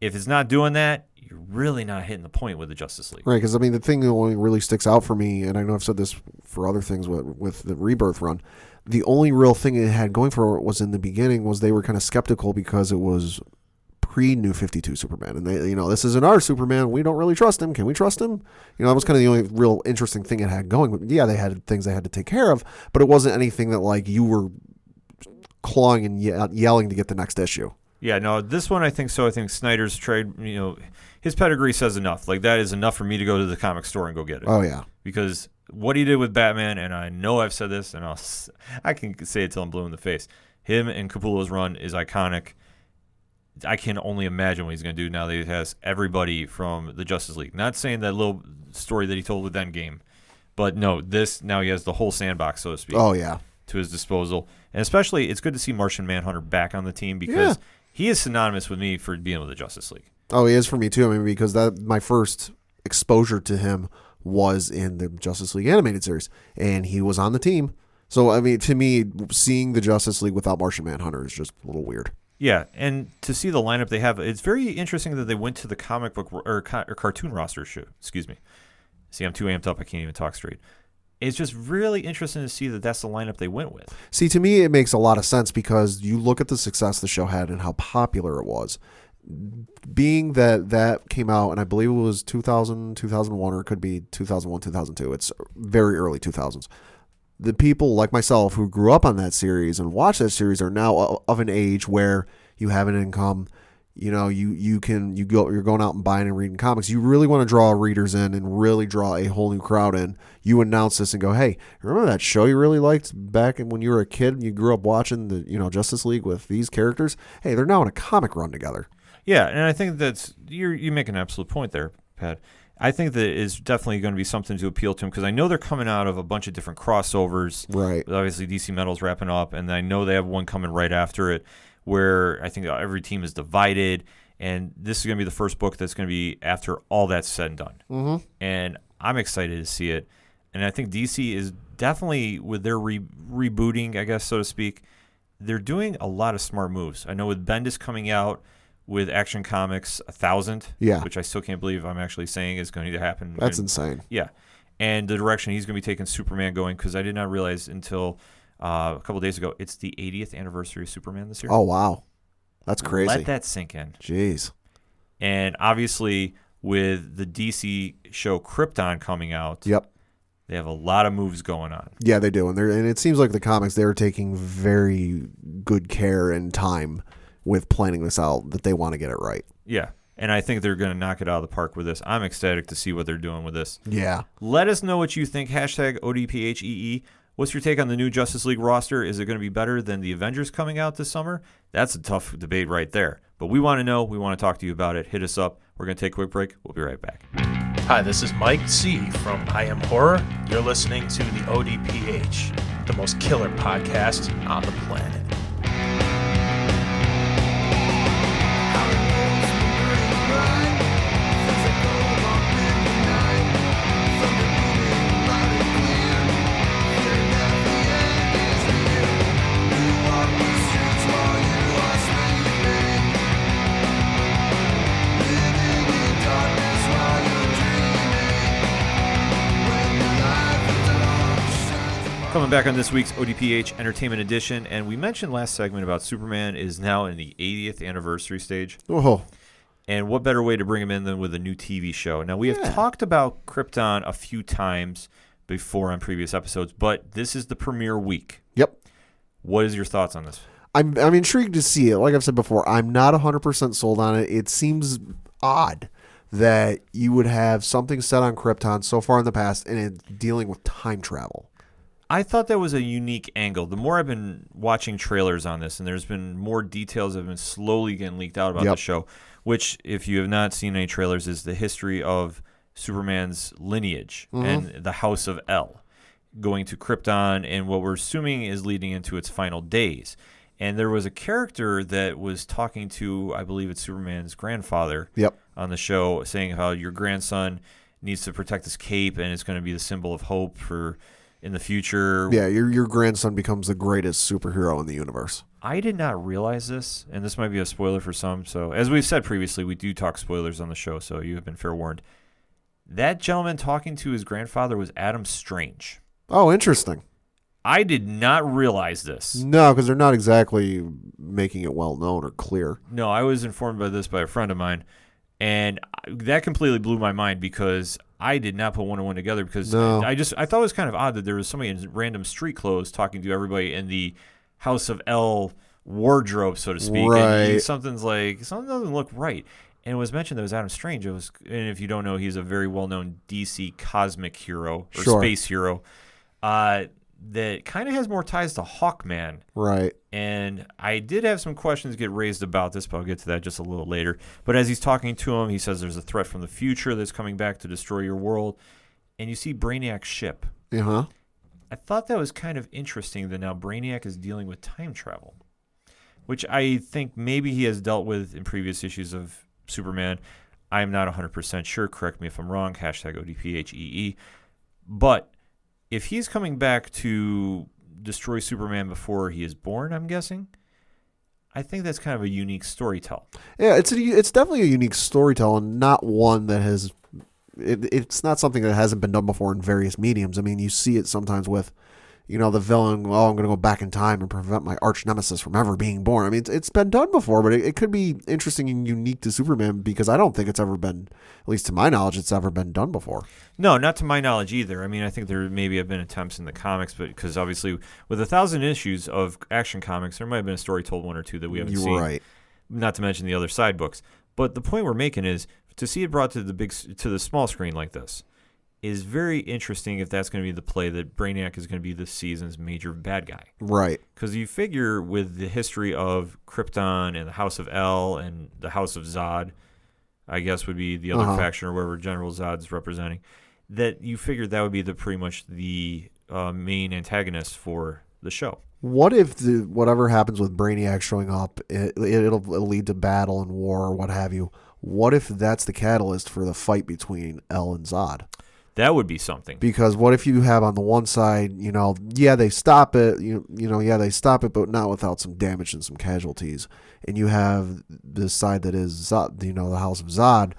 If it's not doing that, you're really not hitting the point with the Justice League. Right, because, I mean, the thing that only really sticks out for me, and I know I've said this for other things with the Rebirth run, the only real thing it had going for it was in the beginning was they were kind of skeptical because it was pre-New 52 Superman. And they, this isn't our Superman. We don't really trust him. Can we trust him? That was kind of the only real interesting thing it had going. But yeah, they had things they had to take care of, but it wasn't anything that, like, you were clawing and yelling to get the next issue. Yeah, no, this one I think so. I think Snyder's trade, his pedigree says enough. Like, that is enough for me to go to the comic store and go get it. Oh, yeah. Because what he did with Batman, and I know I've said this, and I can say it till I'm blue in the face. Him and Capullo's run is iconic. I can only imagine what he's going to do now that he has everybody from the Justice League. Not saying that little story that he told with Endgame, but no, now he has the whole sandbox, so to speak. Oh, yeah. To his disposal. And especially, it's good to see Martian Manhunter back on the team because he is synonymous with me for being with the Justice League. Oh, he is for me too. I mean, because my first exposure to him was in the Justice League animated series, and he was on the team. So, I mean, to me, seeing the Justice League without Martian Manhunter is just a little weird. Yeah, and to see the lineup they have, it's very interesting that they went to the comic book or cartoon roster show. Excuse me. See, I'm too amped up. I can't even talk straight. It's just really interesting to see that that's the lineup they went with. See, to me, it makes a lot of sense because you look at the success the show had and how popular it was. Being that came out, and I believe it was 2000, 2001, or it could be 2001, 2002. It's very early 2000s. The people like myself who grew up on that series and watched that series are now of an age where you have an income. You're going out and buying and reading comics. You really want to draw readers in and really draw a whole new crowd in. You announce this and go, hey, remember that show you really liked back when you were a kid and you grew up watching the Justice League with these characters? Hey, they're now in a comic run together. Yeah, and I think that's you make an absolute point there, Pat. I think that is definitely going to be something to appeal to him because I know they're coming out of a bunch of different crossovers. Right. Obviously, DC Metal's wrapping up, and I know they have one coming right after it where I think every team is divided, and this is going to be the first book that's going to be after all that's said and done. Mm-hmm. And I'm excited to see it. And I think DC is definitely, with their rebooting, I guess, so to speak, they're doing a lot of smart moves. I know with Bendis coming out with Action Comics 1000, which I still can't believe I'm actually saying is going to happen. That's insane. Yeah. And the direction he's going to be taking Superman going, because I did not realize until a couple of days ago, it's the 80th anniversary of Superman this year. Oh, wow. That's crazy. Let that sink in. Jeez. And obviously, with the DC show Krypton coming out, Yep. they have a lot of moves going on. Yeah, they do. And it seems like the comics, they're taking very good care and time with planning this out, that they want to get it right. Yeah. And I think they're going to knock it out of the park with this. I'm ecstatic to see what they're doing with this. Yeah. Let us know what you think. Hashtag ODPHEE. What's your take on the new Justice League roster? Is it going to be better than the Avengers coming out this summer? That's a tough debate right there. But we want to know. We want to talk to you about it. Hit us up. We're going to take a quick break. We'll be right back. Hi, this is Mike C. from I Am Horror. You're listening to the ODPH, the most killer podcast on the planet. Coming back on this week's ODPH Entertainment Edition, and we mentioned last segment about Superman is now in the 80th anniversary stage. Oh, And what better way to bring him in than with a new TV show? Now, we have talked about Krypton a few times before on previous episodes, but this is the premiere week. yep. What is your thoughts on this? I'm intrigued to see it. Like I've said before, I'm not 100% sold on it. It seems odd that you would have something set on Krypton so far in the past and it's dealing with time travel. I thought that was a unique angle. The more I've been watching trailers on this, and there's been more details that have been slowly getting leaked out about the show, which, if you have not seen any trailers, is the history of Superman's lineage and the House of El going to Krypton and what we're assuming is leading into its final days. And there was a character that was talking to, I believe it's Superman's grandfather on the show, saying how your grandson needs to protect his cape and it's going to be the symbol of hope for in the future. Yeah, your grandson becomes the greatest superhero in the universe. I did not realize this, and this might be a spoiler for some. So, as we've said previously, we do talk spoilers on the show, so you have been fair warned. That gentleman talking to his grandfather was Adam Strange. Oh, interesting. I did not realize this. No, because they're not exactly making it well known or clear. No, I was informed by this by a friend of mine, and that completely blew my mind because I did not put one and one together because I thought it was kind of odd that there was somebody in random street clothes talking to everybody in the House of El wardrobe, so to speak. Right. And something doesn't look right. And it was mentioned that it was Adam Strange. And if you don't know, he's a very well-known DC cosmic hero or space hero that kind of has more ties to Hawkman. Right. And I did have some questions get raised about this, but I'll get to that just a little later. But as he's talking to him, he says there's a threat from the future that's coming back to destroy your world. And you see Brainiac's ship. Uh-huh. I thought that was kind of interesting that now Brainiac is dealing with time travel, which I think maybe he has dealt with in previous issues of Superman. I'm not 100% sure. Correct me if I'm wrong. Hashtag ODPHEE. But if he's coming back to destroy Superman before he is born, I'm guessing, I think that's kind of a unique storytell. Yeah, it's definitely a unique storytell and not one that has... It's not something that hasn't been done before in various mediums. I mean, you see it sometimes with, the villain, I'm going to go back in time and prevent my arch nemesis from ever being born. I mean, it's been done before, but it could be interesting and unique to Superman because I don't think it's ever been, at least to my knowledge, it's ever been done before. No, not to my knowledge either. I mean, I think there maybe have been attempts in the comics, but because obviously with 1,000 issues of Action Comics, there might have been a story told one or two that we haven't seen. Right. Not to mention the other side books. But the point we're making is to see it brought to the small screen like this is very interesting if that's going to be the play that Brainiac is going to be this season's major bad guy. Right. Because you figure with the history of Krypton and the House of El and the House of Zod, I guess would be the other faction or wherever General Zod is representing, that you figured that would be pretty much the main antagonist for the show. What if whatever happens with Brainiac showing up, it'll lead to battle and war or what have you? What if that's the catalyst for the fight between El and Zod? That would be something. Because what if you have on the one side, they stop it, they stop it, but not without some damage and some casualties. And you have this side that is Zod, the House of Zod,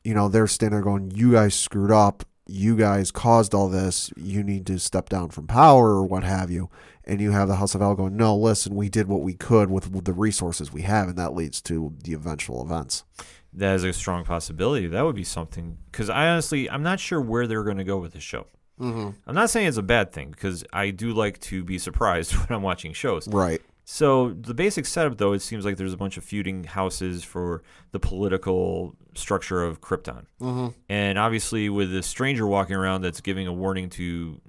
they're standing there going, you guys screwed up. You guys caused all this. You need to step down from power or what have you. and you have the House of L going, no, listen, we did what we could with the resources we have, and that leads to the eventual events. That is a strong possibility. That would be something, because I'm not sure where they're going to go with this show. Mm-hmm. I'm not saying it's a bad thing, because I do like to be surprised when I'm watching shows. Right. So the basic setup, though, it seems like there's a bunch of feuding houses for the political structure of Krypton. Mm-hmm. And obviously with this stranger walking around that's giving a warning to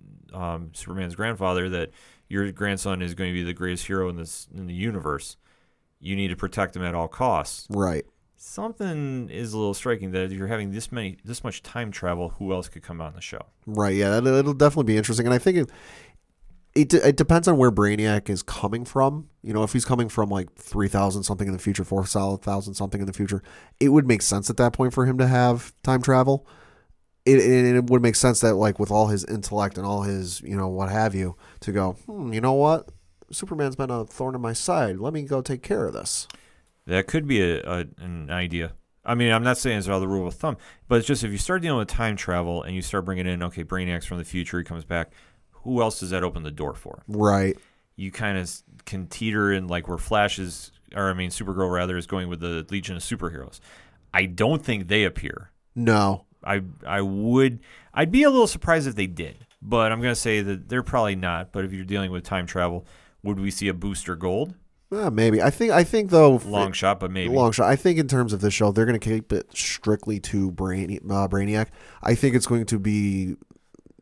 Superman's grandfather that your grandson is going to be the greatest hero in the universe, you need to protect him at all costs. Right. Something is a little striking that if you're having this much time travel, who else could come on the show? Right, yeah, it'll definitely be interesting. And I think it depends on where Brainiac is coming from. You know, if he's coming from like 3,000 something in the future, 4,000 something in the future, it would make sense at that point for him to have time travel. It would make sense that, like, with all his intellect and all his, you know, what have you, to go, you know what? Superman's been a thorn in my side. Let me go take care of this. That could be an idea. I mean, I'm not saying it's all the rule of thumb, but it's just if you start dealing with time travel and you start bringing in, okay, Brainiac's from the future, he comes back, who else does that open the door for? Right. You kind of can teeter in like where Supergirl rather is going with the Legion of Superheroes. I don't think they appear. No. I'd be a little surprised if they did, but I'm going to say that they're probably not. But if you're dealing with time travel, would we see a Booster Gold? Maybe. I think though, long shot, but maybe long shot. I think in terms of this show, they're going to keep it strictly to Brainiac. I think it's going to be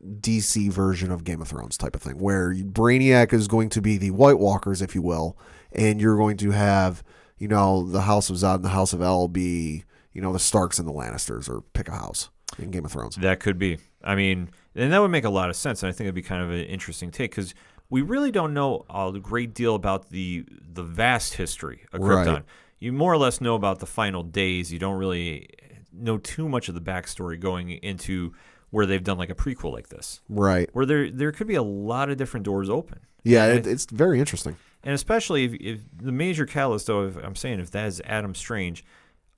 DC version of Game of Thrones type of thing, where Brainiac is going to be the White Walkers, if you will, and you're going to have, you know, the House of Zod and the House of El be, you know, the Starks and the Lannisters, or pick a house in Game of Thrones. That could be. I mean, and that would make a lot of sense, and I think it'd be kind of an interesting take, because we really don't know a great deal about the vast history of Krypton. Right. You more or less know about the final days. You don't really know too much of the backstory going into where they've done like a prequel like this. Right. Where there could be a lot of different doors open. Yeah, it's very interesting. And especially if the major catalyst, though, if that is Adam Strange,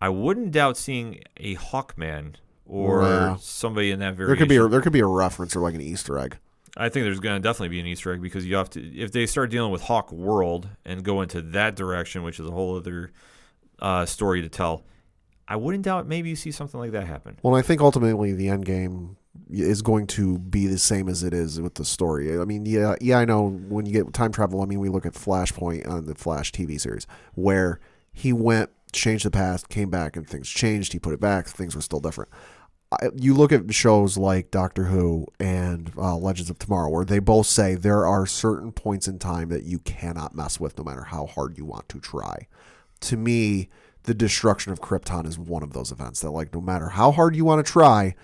I wouldn't doubt seeing a Hawkman or somebody in that variation. There could be a reference or like an Easter egg. I think there's going to definitely be an Easter egg, because you have to, if they start dealing with Hawk World and go into that direction, which is a whole other story to tell, I wouldn't doubt maybe you see something like that happen. Well, I think ultimately the end game is going to be the same as it is with the story. I mean, yeah, I know when you get time travel, I mean, we look at Flashpoint on the Flash TV series, where he went, changed the past, came back, and things changed. He put it back, things were still different. You look at shows like Doctor Who and Legends of Tomorrow, where they both say there are certain points in time that you cannot mess with no matter how hard you want to try. To me, the destruction of Krypton is one of those events that, like, no matter how hard you want to try,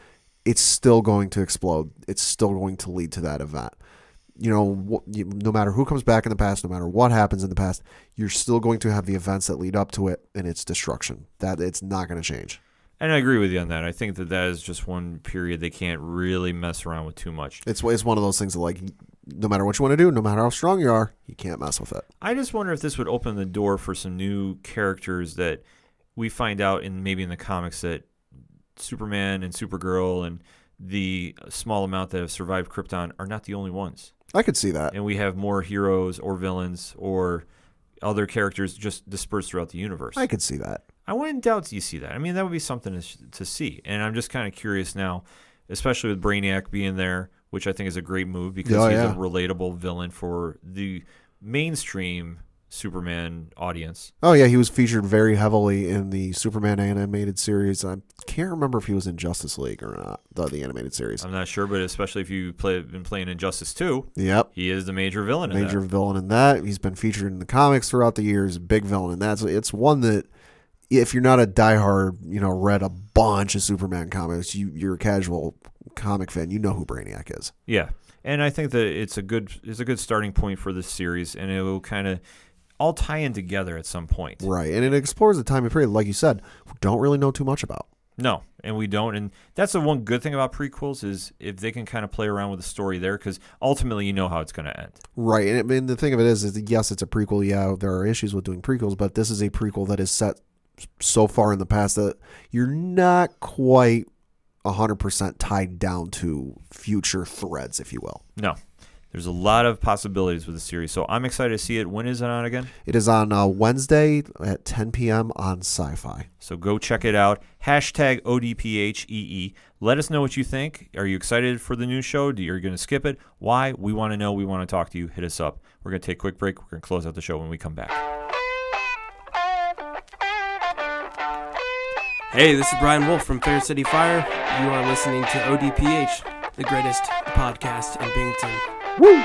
it's still going to explode. It's still going to lead to that event. You know, no matter who comes back in the past, no matter what happens in the past, you're still going to have the events that lead up to it and its destruction. That it's not going to change. And I agree with you on that. I think that is just one period they can't really mess around with too much. It's one of those things that, like, no matter what you want to do, no matter how strong you are, you can't mess with it. I just wonder if this would open the door for some new characters that we find out in the comics that Superman and Supergirl and the small amount that have survived Krypton are not the only ones. I could see that. And we have more heroes or villains or other characters just dispersed throughout the universe. I could see that. I wouldn't doubt you see that. I mean, that would be something to see. And I'm just kind of curious now, especially with Brainiac being there, which I think is a great move, because he's a relatable villain for the mainstream Superman audience. Oh, yeah, he was featured very heavily in the Superman animated series. I can't remember if he was in Justice League or not, the animated series. I'm not sure, but especially if you've been playing Injustice 2, yep, he is the major villain in that. Major villain in that. He's been featured in the comics throughout the years, big villain in that. So it's one that, if you're not a diehard, read a bunch of Superman comics, you're a casual comic fan, you know who Brainiac is. Yeah, and I think that it's a good starting point for this series, and it will kind of all tie in together at some point. Right, and it explores the time and period, like you said, we don't really know too much about. No, and we don't, and that's the one good thing about prequels is if they can kind of play around with the story there, because ultimately you know how it's going to end. Right, and I mean, the thing of it is yes, it's a prequel. Yeah, there are issues with doing prequels, but this is a prequel that is set so far in the past that you're not quite 100% tied down to future threads, if you will. No. There's a lot of possibilities with the series, so I'm excited to see it. When is it on again? It is on Wednesday at 10 p.m. on Syfy. So go check it out. Hashtag ODPHEE. Let us know what you think. Are you excited for the new show? Are you going to skip it? Why? We want to know. We want to talk to you. Hit us up. We're going to take a quick break. We're going to close out the show when we come back. Hey, this is Brian Wolf from Fair City Fire. You are listening to ODPH, the greatest podcast in Binghamton. Woo!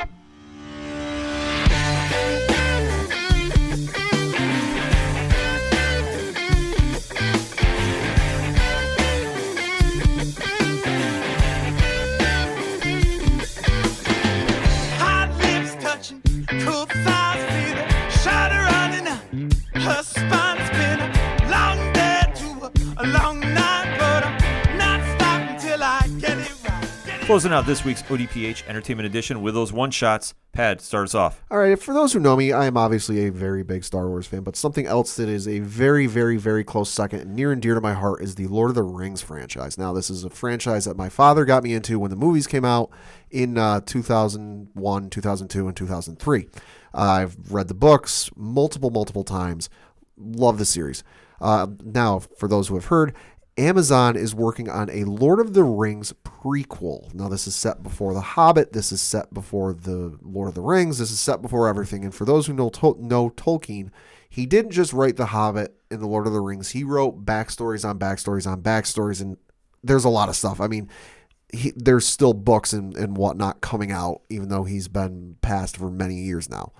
Hot lips touching, cool thighs feeling, shudder running up, her spine is spinning. Long day to a long night, but I'm not stopping till I get it right. Closing out this week's ODPH Entertainment Edition with those one-shots. Pad, start us off. All right, for those who know me, I am obviously a very big Star Wars fan, but something else that is a very, very, very close second and near and dear to my heart is the Lord of the Rings franchise. Now, this is a franchise that my father got me into when the movies came out in 2001, 2002, and 2003. I've read the books multiple times. Love the series. Now, for those who have heard, Amazon is working on a Lord of the Rings prequel. Now, this is set before The Hobbit. This is set before the Lord of the Rings. This is set before everything. And for those who know Tolkien, he didn't just write The Hobbit and the Lord of the Rings. He wrote backstories on backstories on backstories, and there's a lot of stuff. I mean, there's still books and whatnot coming out, even though he's been passed for many years now.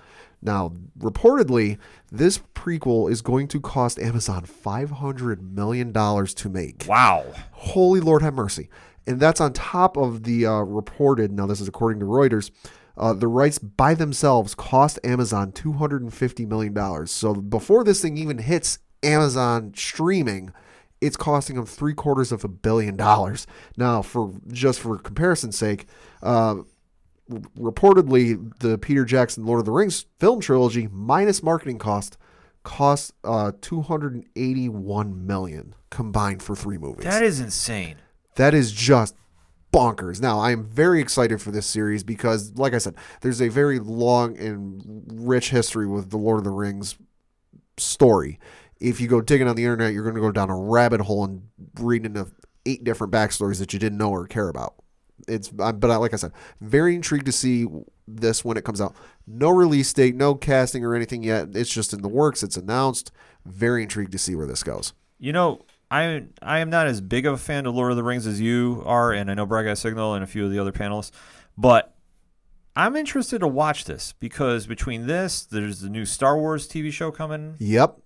Now, reportedly, this prequel is going to cost Amazon $500 million to make. Wow. Holy Lord have mercy. And that's on top of the reported, now this is according to Reuters, the rights by themselves cost Amazon $250 million. So before this thing even hits Amazon streaming, it's costing them $750 million. Now, for comparison's sake, reportedly the Peter Jackson Lord of the Rings film trilogy minus marketing cost $281 million combined for 3 movies. That is insane. That is just bonkers. Now, I am very excited for this series because, like I said, there's a very long and rich history with the Lord of the Rings story. If you go digging on the internet, you're going to go down a rabbit hole and read into 8 different backstories that you didn't know or care about. Like I said, very intrigued to see this when it comes out. No release date, no casting or anything yet. It's just in the works. It's announced. Very intrigued to see where this goes. You know, I am not as big of a fan of Lord of the Rings as you are, and I know Brad got Signal and a few of the other panelists, but I'm interested to watch this because between this, there's the new Star Wars TV show coming. Yep.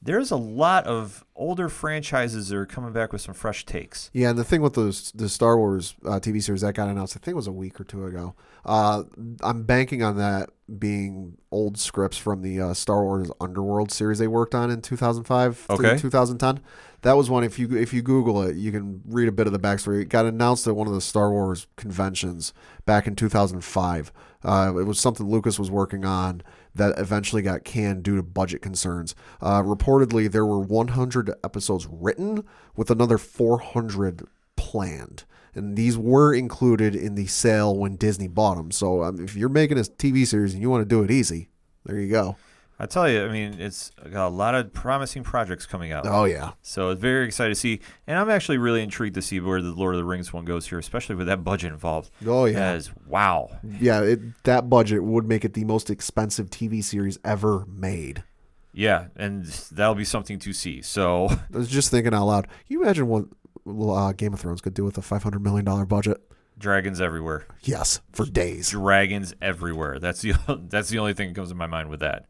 There's a lot of older franchises that are coming back with some fresh takes. Yeah, and the thing with the Star Wars TV series that got announced, I think it was a week or 2 ago. I'm banking on that being old scripts from the Star Wars Underworld series they worked on in 2005 through 2010. That was one. If you Google it, you can read a bit of the backstory. It got announced at one of the Star Wars conventions back in 2005. It was something Lucas was working on that eventually got canned due to budget concerns. Reportedly, there were 100 episodes written with another 400 planned. And these were included in the sale when Disney bought them. So if you're making a TV series and you want to do it easy, there you go. I tell you, I mean, it's got a lot of promising projects coming out. Oh, yeah. So it's very excited to see. And I'm actually really intrigued to see where the Lord of the Rings one goes here, especially with that budget involved. Oh, yeah. As, wow. Yeah, that budget would make it the most expensive TV series ever made. Yeah, and that'll be something to see. So I was just thinking out loud. Can you imagine what Game of Thrones could do with a $500 million budget? Dragons everywhere. Yes, for days. Dragons everywhere. That's the only thing that comes to my mind with that.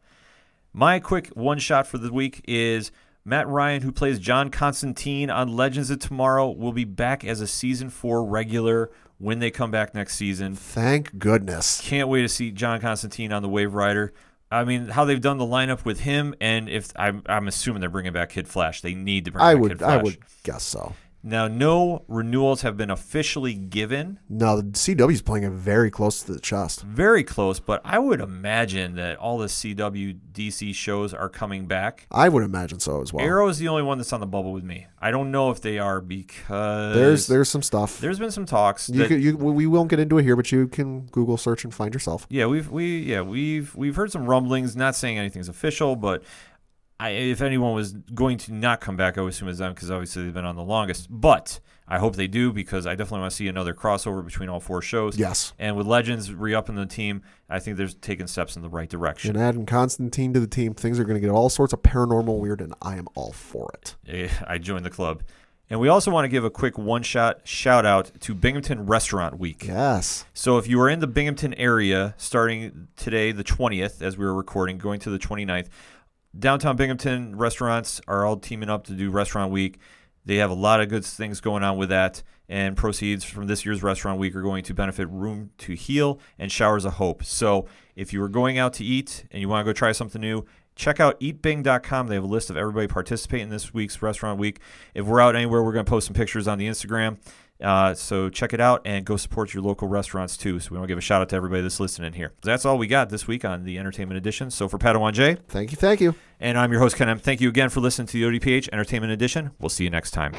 My quick one shot for the week is Matt Ryan, who plays John Constantine on Legends of Tomorrow, will be back as a season 4 regular when they come back next season. Thank goodness. Can't wait to see John Constantine on the Wave Rider. I mean, how they've done the lineup with him, and if I'm assuming they're bringing back Kid Flash. They need to bring back Kid Flash. I would guess so. Now, no renewals have been officially given. No, the CW's playing it very close to the chest. Very close, but I would imagine that all the CW DC shows are coming back. I would imagine so as well. Arrow is the only one that's on the bubble with me. I don't know if they are because there's some stuff. There's been some talks. We won't get into it here, but you can Google search and find yourself. Yeah, we've heard some rumblings. Not saying anything's official, but if anyone was going to not come back, I would assume it's them because obviously they've been on the longest. But I hope they do because I definitely want to see another crossover between all 4 shows. Yes. And with Legends re-upping the team, I think they're taking steps in the right direction. And adding Constantine to the team, things are going to get all sorts of paranormal weird, and I am all for it. I joined the club. And we also want to give a quick one-shot shout-out to Binghamton Restaurant Week. Yes. So if you are in the Binghamton area, starting today, the 20th, as we were recording, going to the 29th, downtown Binghamton restaurants are all teaming up to do Restaurant Week. They have a lot of good things going on with that, and proceeds from this year's Restaurant Week are going to benefit Room to Heal and Showers of Hope. So if you are going out to eat and you want to go try something new, check out eatbing.com. They have a list of everybody participating in this week's Restaurant Week. If we're out anywhere, we're going to post some pictures on the Instagram. So check it out and go support your local restaurants too. So we want to give a shout out to everybody that's listening here. That's all we got this week on the Entertainment Edition. So for Padawan J, thank you. and I'm your host Ken M. Thank you again for listening to the ODPH Entertainment Edition. We'll see you next time.